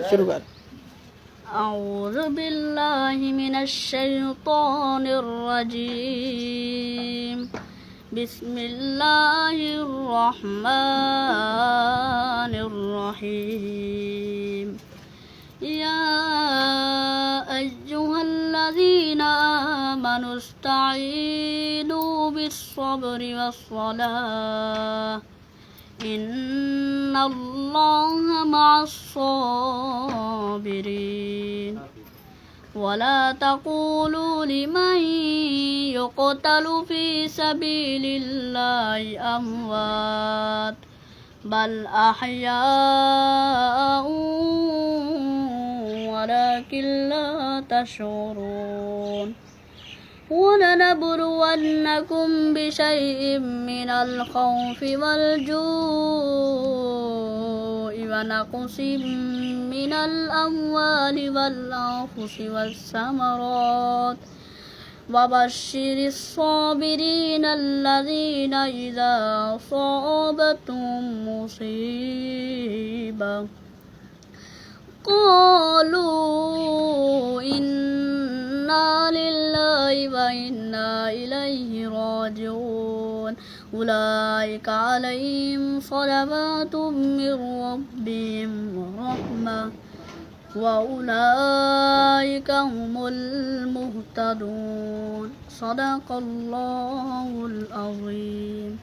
शुरू कर। أعوذ بالله من الشيطان الرجيم بسم الله الرحمن الرحيم يا أيها الذين آمنوا استعينوا بالصبر والصلاة إن الله مع الصابرين ولا تقولوا لمن يقتل في سبيل الله أموات بل أحياء ولكن لا تشعرون ولنبلونكم بشيء من الخوف والجوع ونقص من الأموال والأنفس والثمرات وبشر الصابرين الذين إذا أصابتهم مصيبة قالوا إنا لله وإنا إليه راجعون أولئك عليهم صلوات من ربهم ورحمة وأولئك هم المهتدون صدق الله العظيم.